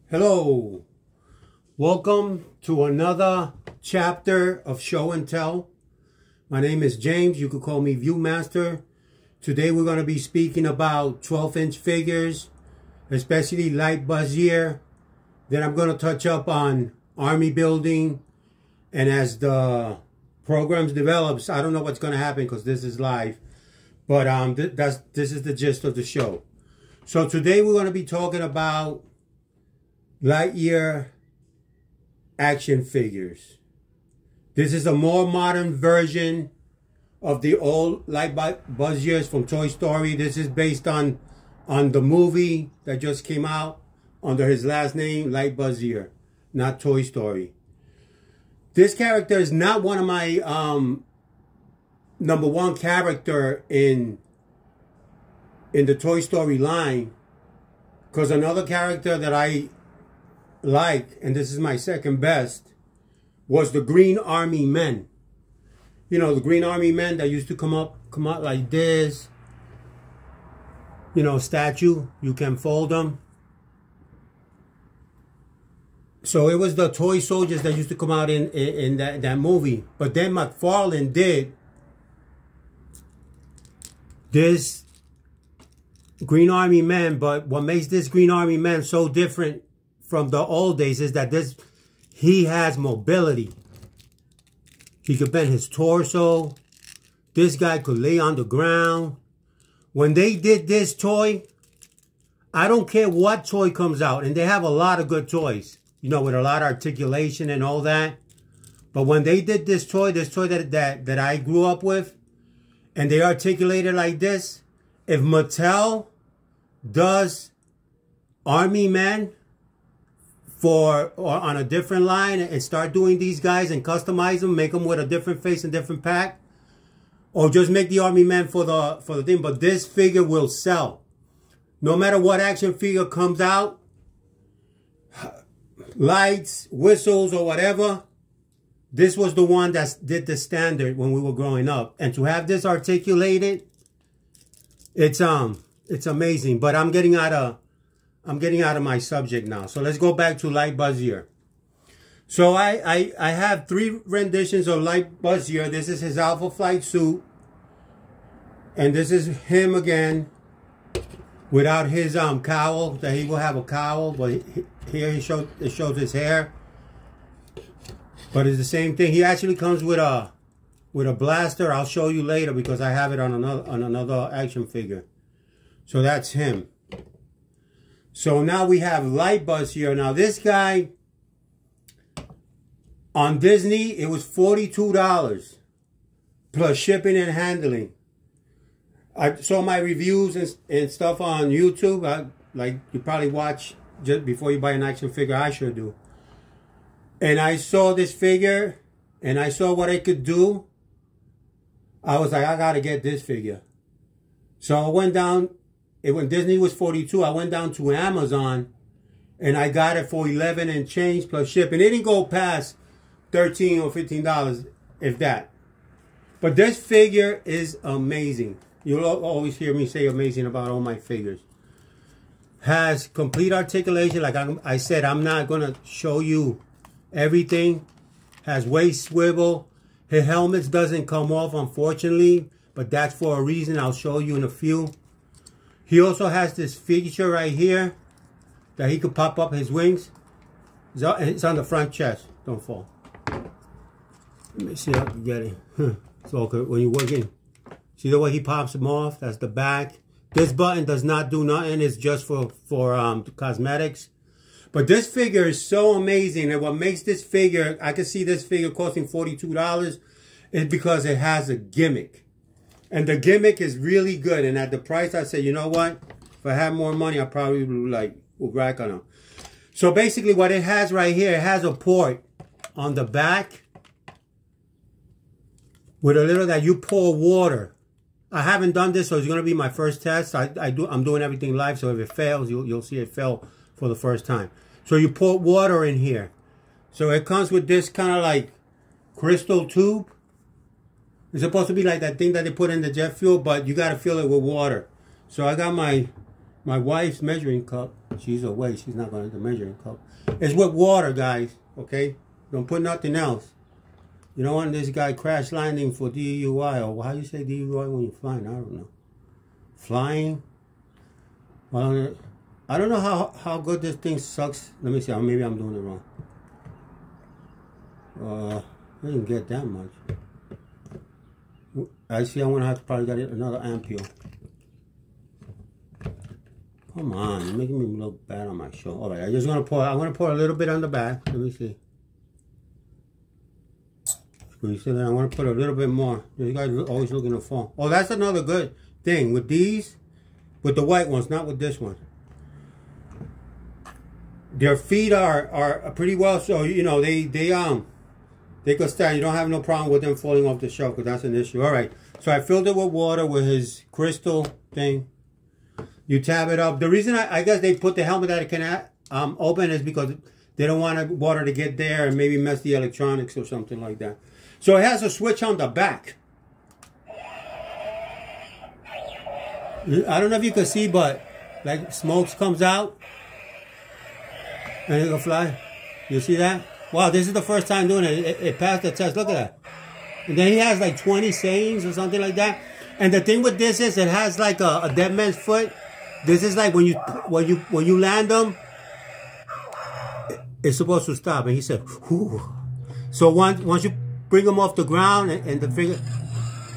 Hello, welcome to another chapter of Show and Tell. My name is James. You could call me Viewmaster. Today we're going to be speaking about 12-inch figures, especially LIGHTYEAR. Then I'm going to touch up on army building, and as the programs develops, I don't know what's going to happen because this is live, but this is the gist of the show. So today we're going to be talking about LIGHTYEAR action figures. This is a more modern version of the old LIGHTYEARs from Toy Story. This is based on the movie that just came out under his last name, LIGHTYEAR, not Toy Story. This character is not one of my number one character in the Toy Story line, because another character that I like, and this is my second best, was the Green Army Men. You know, the Green Army Men that used to come out like this. You know, statue, you can fold them. So it was the toy soldiers that used to come out in that movie. But then McFarlane did this Green Army Men, but what makes this Green Army Men so different from the old days is that he has mobility. He could bend his torso. This guy could lay on the ground. When they did this toy, I don't care what toy comes out, and they have a lot of good toys, you know, with a lot of articulation and all that. But when they did this toy that I grew up with, and they articulated like this, if Mattel does Army Men or on a different line and start doing these guys and customize them, make them with a different face and different pack, or just make the Army Men for the thing, but this figure will sell. No matter what action figure comes out, lights, whistles, or whatever, this was the one that did the standard when we were growing up. And to have this articulated, it's amazing. But I'm getting out of my subject now. So let's go back to LIGHTYEAR. So I have 3 renditions of LIGHTYEAR. This is his Alpha Flight suit, and this is him again without his cowl. That he will have a cowl, but here it shows his hair. But it's the same thing. He actually comes with a blaster. I'll show you later because I have it on another action figure. So that's him. So now we have LIGHTYEAR. Now this guy, on Disney, it was $42 plus shipping and handling. I saw my reviews and stuff on YouTube. Like you probably watch just before you buy an action figure. I sure do. And I saw this figure and I saw what I could do. I was like, I got to get this figure. So I went down. When Disney was $42, I went down to Amazon and I got it for $11 and change plus shipping. It didn't go past $13 or $15, if that. But this figure is amazing. You'll always hear me say amazing about all my figures. Has complete articulation. Like I said, I'm not going to show you everything. Has waist swivel. His helmet doesn't come off, unfortunately, but that's for a reason. I'll show you in a few. He also has this feature right here that he could pop up his wings. It's on the front chest. Don't fall. Let me see if I can get it. It's all good when you're working. See the way he pops them off? That's the back. This button does not do nothing. It's just for cosmetics. But this figure is so amazing. And what makes this figure, I can see this figure costing $42, is because it has a gimmick. And the gimmick is really good. And at the price, I said, you know what? If I had more money, I probably would rack on them. So basically what it has right here, it has a port on the back with a little that you pour water. I haven't done this, so it's going to be my first test. I'm doing everything live, so if it fails, you'll see it fail for the first time. So you pour water in here. So it comes with this kind of like crystal tube. It's supposed to be like that thing that they put in the jet fuel, but you got to fill it with water. So I got my wife's measuring cup. She's away. She's not going to the measuring cup. It's with water, guys. Okay? Don't put nothing else. You don't want this guy crash landing for DUI, or how you say DUI when you're flying? I don't know. Flying? Well, I don't know how good this thing sucks. Let me see. Maybe I'm doing it wrong. I didn't get that much. I see I'm going to have to probably get another ampule. Come on. You're making me look bad on my show. All right. I'm going to pour a little bit on the back. Let me see. You see that? I'm going to put a little bit more. You guys are always looking to fall. Oh, that's another good thing. With these, with the white ones, not with this one. Their feet are pretty well, so, you know, they could stand. You don't have no problem with them falling off the shelf, because that's an issue. All right. So I filled it with water with his crystal thing. You tab it up. The reason I guess they put the helmet that it can open is because they don't want water to get there and maybe mess the electronics or something like that. So it has a switch on the back. I don't know if you can see, but like smokes comes out and it will fly. You see that? Wow, this is the first time doing it. It passed the test. Look at that. And then he has like 20 sayings or something like that. And the thing with this is it has like a dead man's foot. This is like when you land them, it's supposed to stop. And he said, whew. So once you bring him off the ground and the figure,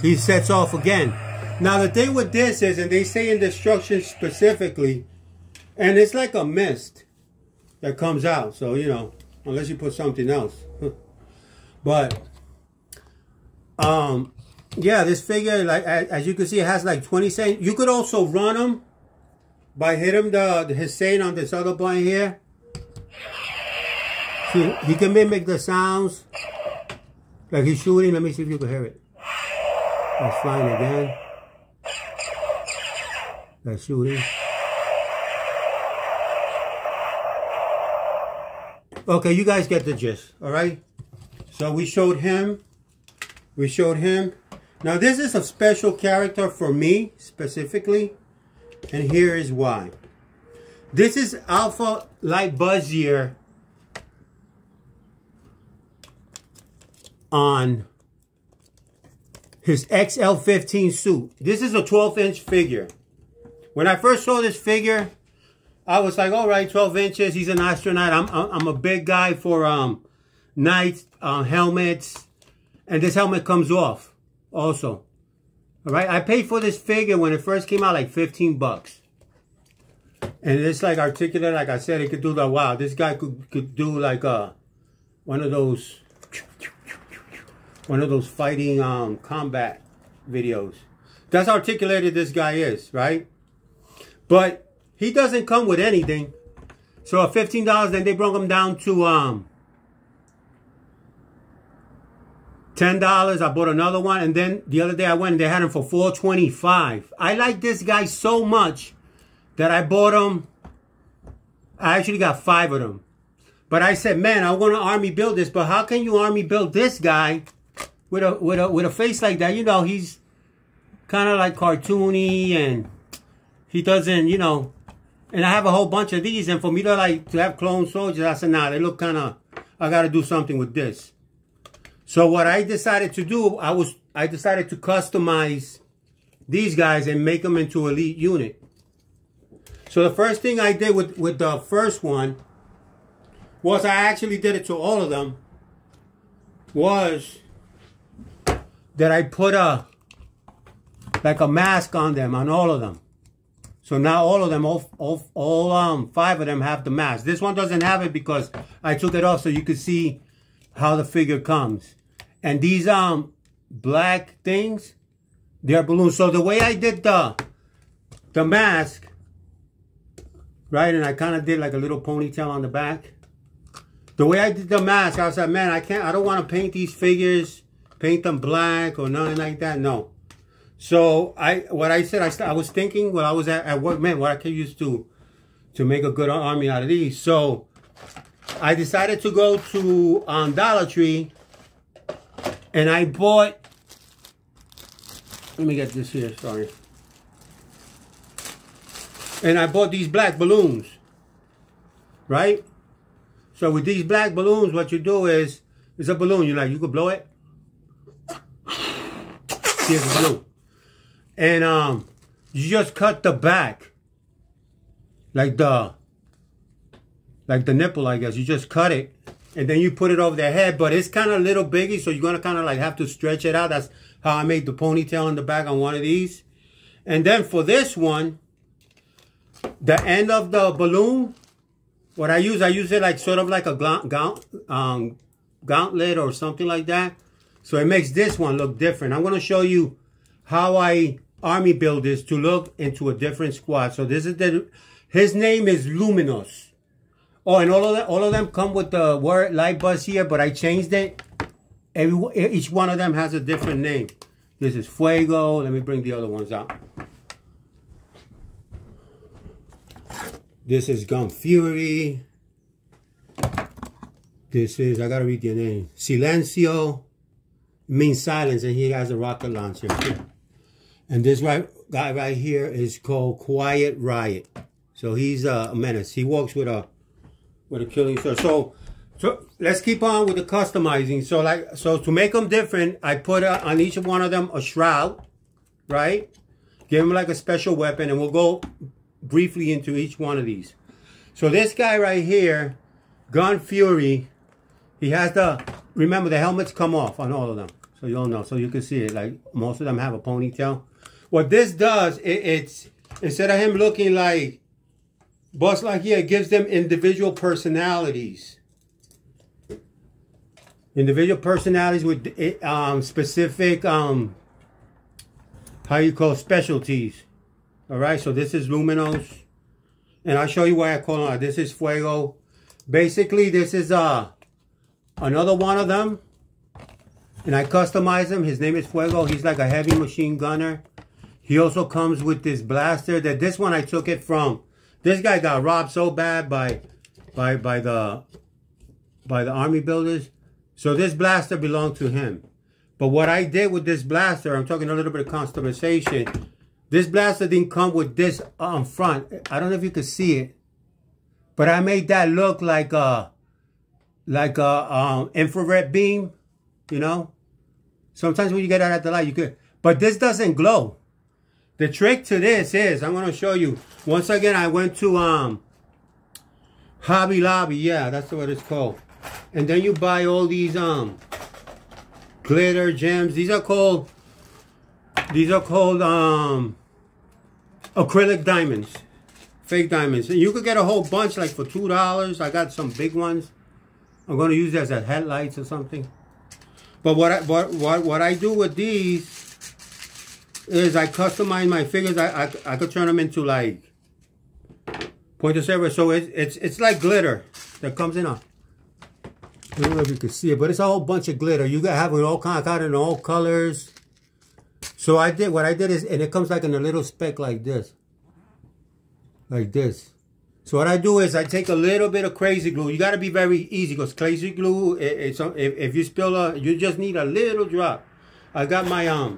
he sets off again. Now the thing with this is, and they say in the instructions specifically, and it's like a mist that comes out. So, you know, unless you put something else. But, yeah, this figure, like as you can see, it has like 20 sayings. You could also run him by hitting his saying on this other button here. See, he can mimic the sounds. Like he's shooting. Let me see if you can hear it. That's flying again. That's shooting. Okay, you guys get the gist, all right? So we showed him. Now this is a special character for me, specifically. And here is why. This is Alpha LIGHTYEAR on his XL15 suit. This is a 12-inch figure. When I first saw this figure, I was like, all right, 12 inches. He's an astronaut. I'm a big guy for night helmets. And this helmet comes off also. All right. I paid for this figure when it first came out like 15 bucks. And it's like articulate. Like I said, it could do the, wow, this guy could do like one of those fighting combat videos. That's how articulated this guy is, right? But he doesn't come with anything. So at $15, then they brought him down to $10. I bought another one, and then the other day I went and they had him for $4.25. I like this guy so much that I bought him. I actually got 5 of them. But I said, man, I want to army build this, but how can you army build this guy with a face like that? You know, he's kind of like cartoony, and he doesn't, you know. And I have a whole bunch of these, and for me to have clone soldiers, I said, nah, they look kind of, I got to do something with this. So what I decided to do, I decided to customize these guys and make them into elite unit. So the first thing I did with the first one was I actually did it to all of them, was that I put like a mask on them, on all of them. So now all of them, all 5 of them have the mask. This one doesn't have it because I took it off so you could see how the figure comes. And these black things, they're balloons. So the way I did the mask, right, and I kind of did like a little ponytail on the back. The way I did the mask, I was like, man, I don't want to paint these figures, paint them black or nothing like that. No. So I was thinking when I was at work, man, what I could use to make a good army out of these. So I decided to go to Dollar Tree, and I bought, let me get this here, sorry. And I bought these black balloons. right? So with these black balloons, what you do is, it's a balloon. You could blow it. Here's the balloon. And you just cut the back. Like the nipple, I guess. You just cut it. And then you put it over the head. But it's kind of a little biggie, so you're going to kind of like have to stretch it out. That's how I made the ponytail in the back on one of these. And then for this one, the end of the balloon, what I use it like sort of like a gauntlet or something like that. So it makes this one look different. I'm going to show you how I army build this to look into a different squad. So this is his name is Luminous. Oh, and all of them come with the word light bus here, but I changed it. Each one of them has a different name. This is Fuego. Let me bring the other ones out. This is Gun Fury. This is, I gotta read your name. Silencio means silence, and he has a rocket launcher. And this guy right here is called Quiet Riot. So he's a menace. He walks with a killing sword. So let's keep on with the customizing. So to make them different, I put on each one of them a shroud, right? Give them like a special weapon, and we'll go briefly into each one of these. So this guy right here, Gun Fury, he has remember the helmets come off on all of them. So you'll know, so you can see it, like most of them have a ponytail. What this does, it's instead of him looking like Buzz Lightyear, it gives them individual personalities. Individual personalities with specific, how you call specialties. All right, so this is Luminos. And I'll show you why I call it. This is Fuego. Basically, this is another one of them. And I customize him. His name is Fuego. He's like a heavy machine gunner. He also comes with this blaster. This one I took it from. This guy got robbed so bad by the army builders. So this blaster belonged to him. But what I did with this blaster, I'm talking a little bit of customization. This blaster didn't come with this on front. I don't know if you can see it, but I made that look like a infrared beam. You know, sometimes when you get out at the light, you could. But this doesn't glow. The trick to this is, I'm going to show you. Once again, I went to Hobby Lobby. Yeah, that's what it's called. And then you buy all these glitter gems. These are called acrylic diamonds, fake diamonds. And you could get a whole bunch like for $2. I got some big ones. I'm going to use this as headlights or something. But what I do with these is I customize my figures. I could turn them into like pointer saber. So it's like glitter that comes in a. I don't know if you can see it, but it's a whole bunch of glitter. You got have it all kind of in all colors. So what I did is, and it comes like in a little speck like this. Like this. So what I do is I take a little bit of crazy glue. You got to be very easy because crazy glue, if you spill you just need a little drop. I got my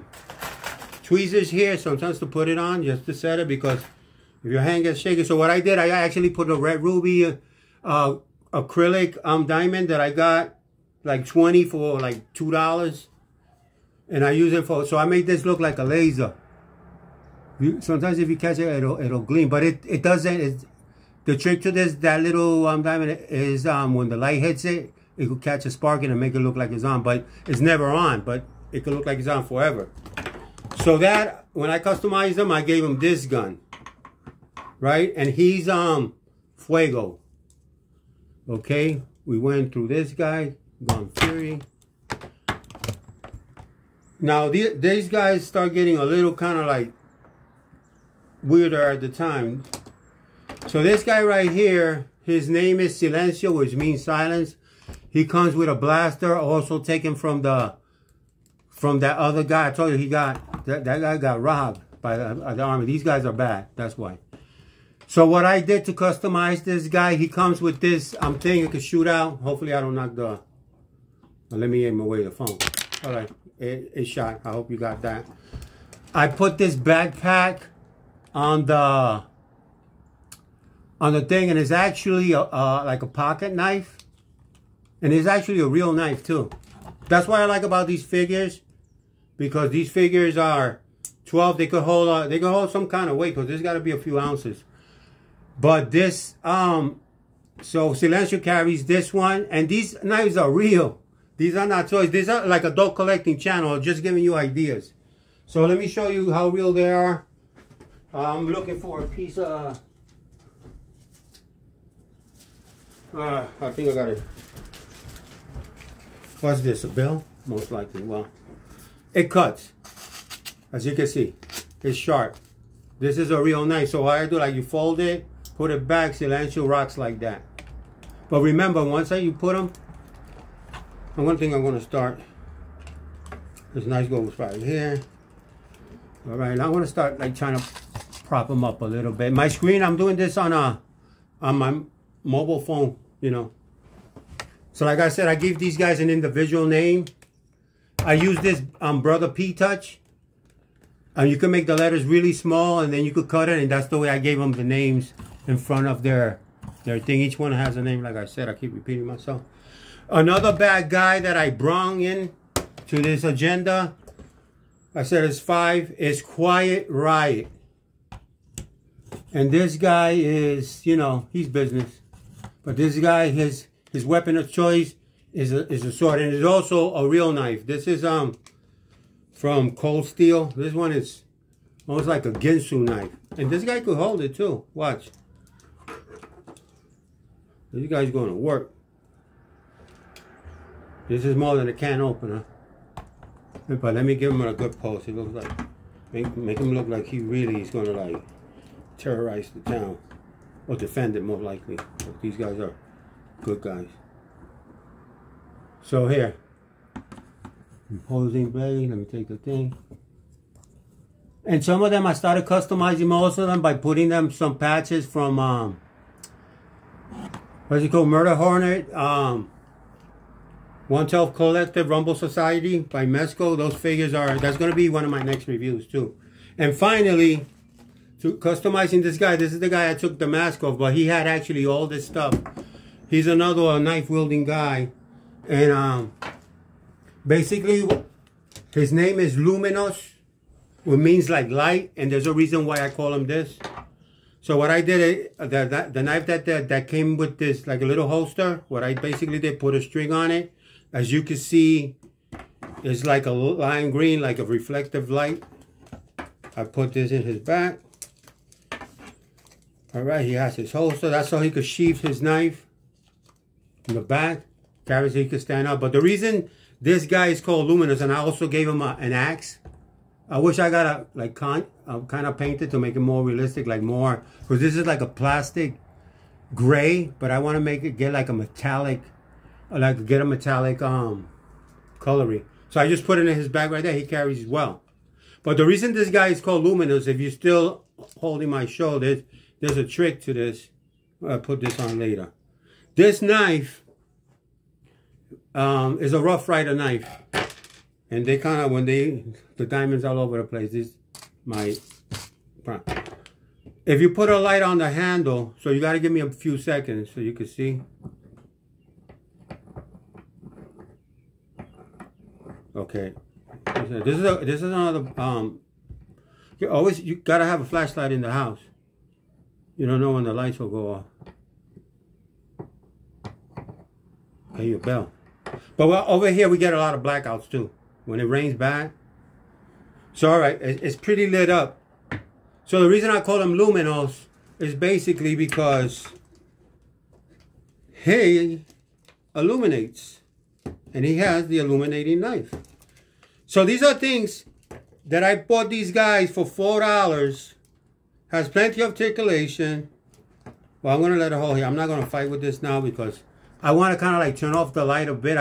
tweezers here sometimes to put it on just to set it because if your hand gets shaky. So what I did, I actually put a red ruby acrylic diamond that I got like 20 for like $2. And I use it for, so I made this look like a laser. Sometimes if you catch it, it'll gleam. But it doesn't, the trick to this, that little diamond is when the light hits it, it will catch a spark and make it look like it's on. But it's never on, but it could look like it's on forever. So that, when I customized him, I gave him this gun. Right? And he's Fuego. Okay? We went through this guy, Gun Fury. Now, these guys start getting a little kind of like weirder at the time. So this guy right here, his name is Silencio, which means silence. He comes with a blaster, also taken from that other guy. I told you he got, that guy got robbed by the army. These guys are bad, that's why. So what I did to customize this guy, he comes with this thing you can shoot out. Hopefully I don't knock the, let me aim away the phone. All right. It shot. I hope you got that. I put this backpack on on the thing, and it's actually like a pocket knife, and it's actually a real knife too. That's what I like about these figures, because these figures are 12. They could hold some kind of weight, because there's got to be a few ounces. But this so Silencio carries this one, and these knives are real. These are not toys. These are like adult collecting channel, just giving you ideas. So let me show you how real they are. I'm looking for a piece of I think I got it. What's this, a bill? Most likely. Well, it cuts. As you can see, it's sharp. This is a real knife. So what I do, like, you fold it, put it back, Silencio rocks like that. But remember, once you put them, one thing I'm going to start, this knife goes right here. All right, now I'm going to start like trying to prop them up a little bit. My screen, I'm doing this on my mobile phone, you know. So like I said, I give these guys an individual name. I use this Brother P Touch. And you can make the letters really small, and then you could cut it, and that's the way I gave them the names in front of their thing. Each one has a name, like I said. I keep repeating myself. Another bad guy that I brought in to this agenda, I said it's 5, is Quiet Riot. And this guy is, you know, he's business. But this guy, his weapon of choice is a sword, and it's also a real knife. This is from Cold Steel. This one is almost like a Ginsu knife. And this guy could hold it too. Watch. This guy's going to work. This is more than a can opener. But let me give him a good pose. He looks like, make him look like he really is going to like terrorize the town. Or defend it, more likely. These guys are good guys. So here. Imposing blade. Let me take the thing. And some of them I started customizing most of them by putting them some patches from what's it called? Murder Hornet. 112 Collective Rumble Society by Mesco. Those figures are, that's going to be one of my next reviews too. And finally, to customizing this guy. This is the guy I took the mask off, but he had actually all this stuff. He's another knife wielding guy. And basically, his name is Luminous, which means like light, and there's a reason why I call him this. So what I did, the knife that came with this, like a little holster, what I basically did, put a string on it. As you can see, it's like a lime green, like a reflective light. I put this in his back. All right, he has his holster. That's so he could sheath his knife in the back. Carries so he could stand up. But the reason this guy is called Luminous, and I also gave him an axe. I wish I got a like kind of painted to make it more realistic, like more, because this is like a plastic gray, but I want to make it get like a metallic, like get a metallic coloring. So I just put it in his bag right there. He carries well. But the reason this guy is called Luminous, if you're still holding my shoulder, there's a trick to this. I'll put this on later. This knife is a Rough Rider knife. And they kind of, when the diamonds all over the place, this might, if you put a light on the handle, so you got to give me a few seconds so you can see. Okay. This is another, you got to have a flashlight in the house. You don't know when the lights will go off. Okay, your bell. But over here we get a lot of blackouts too. When it rains bad. So alright, it's pretty lit up. So the reason I call him Luminous is basically because he illuminates. And he has the illuminating knife. So these are things that I bought these guys for $4. Has plenty of articulation. Well, I'm going to let it hold here. I'm not going to fight with this now because I want to kind of like turn off the light a bit.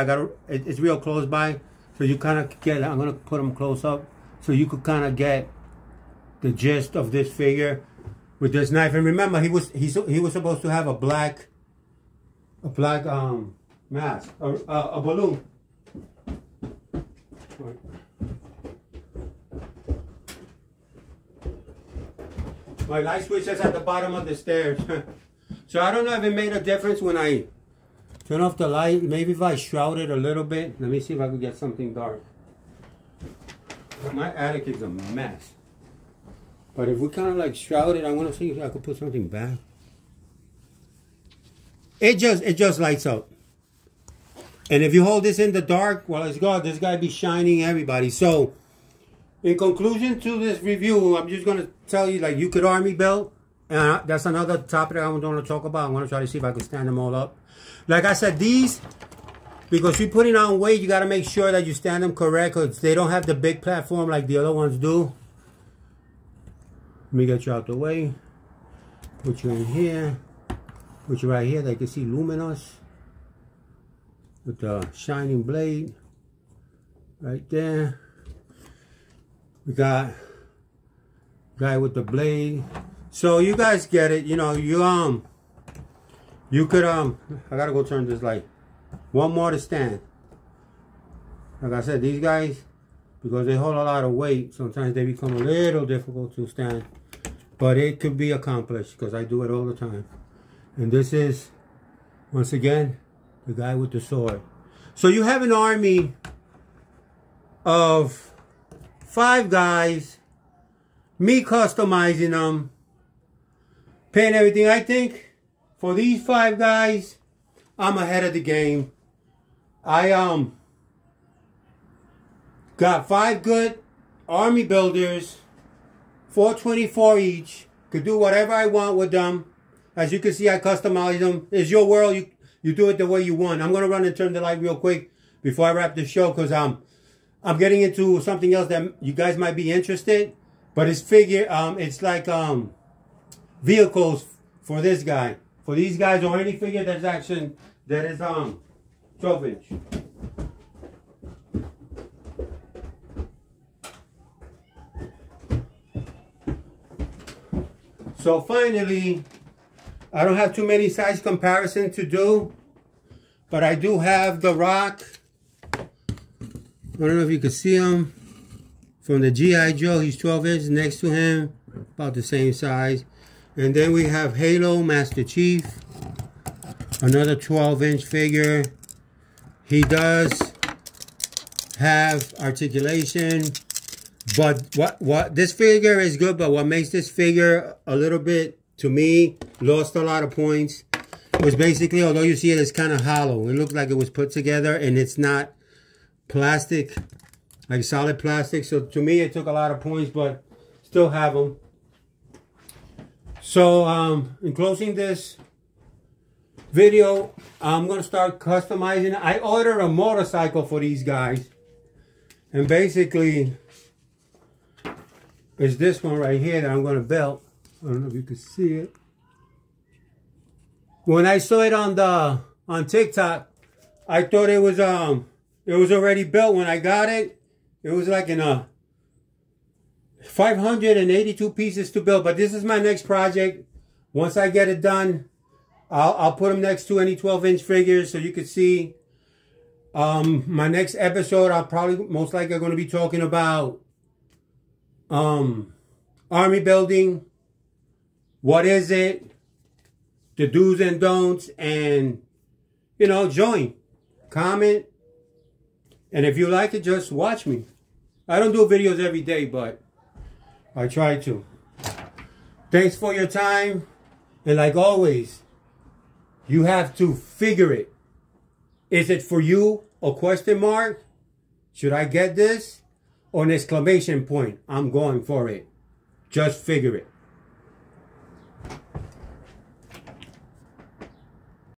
It's real close by. So you kind of get, I'm going to put them close up. So you could kind of get the gist of this figure with this knife. And remember, he was supposed to have a black mask, a balloon. My light switch is at the bottom of the stairs. So I don't know if it made a difference when I turn off the light. Maybe if I shroud it a little bit. Let me see if I can get something dark. My attic is a mess. But if we kind of like shroud it, I want to see if I could put something back. It just lights up. And if you hold this in the dark, well, it's God, this guy be shining everybody. So, in conclusion to this review, I'm just going to tell you, like, you could army belt. And that's another topic I want to talk about. I'm going to try to see if I can stand them all up. Like I said, these, because you're putting on weight, you got to make sure that you stand them correct, because they don't have the big platform like the other ones do. Let me get you out the way. Put you in here. Put you right here. They can see luminous. With the shining blade. Right there. We got guy with the blade. So you guys get it. You know, you could, I gotta go turn this light. One more to stand. Like I said, these guys, because they hold a lot of weight, sometimes they become a little difficult to stand. But it could be accomplished, because I do it all the time. And this is, once again, the guy with the sword. So you have an army of 5 guys, me customizing them, paying everything. I think for these 5 guys, I'm ahead of the game. I got 5 good army builders, $424 each. Could do whatever I want with them. As you can see, I customize them. It's your world. You do it the way you want. I'm going to run and turn the light real quick before I wrap the show, because I'm getting into something else that you guys might be interested. But it's it's like vehicles for this guy. For these guys, or any figure that's action that is 12 inch. So finally, I don't have too many size comparisons to do, but I do have the Rock. I don't know if you can see him. From the G.I. Joe, he's 12 inches. Next to him, about the same size. And then we have Halo Master Chief, another 12-inch figure. He does have articulation, but what this figure is good, but what makes this figure a little bit, to me, lost a lot of points, was basically, although you see it, it's kind of hollow. It looked like it was put together, and it's not plastic, like solid plastic. So to me, it took a lot of points, but still have them. So in closing this video, I'm going to start customizing. I ordered a motorcycle for these guys. And basically, it's this one right here that I'm going to build. I don't know if you can see it. When I saw it on TikTok, I thought it was already built. When I got it, it was like in a 582 pieces to build. But this is my next project. Once I get it done, I'll put them next to any 12-inch figures so you can see. My next episode, I'll probably most likely going to be talking about army building. What is it? The do's and don'ts, and you know, join, comment, and if you like it, just watch me. I don't do videos every day, but I try to. Thanks for your time, and like always, you have to figure it. Is it for you? A question mark? Should I get this? Or an exclamation point? I'm going for it. Just figure it.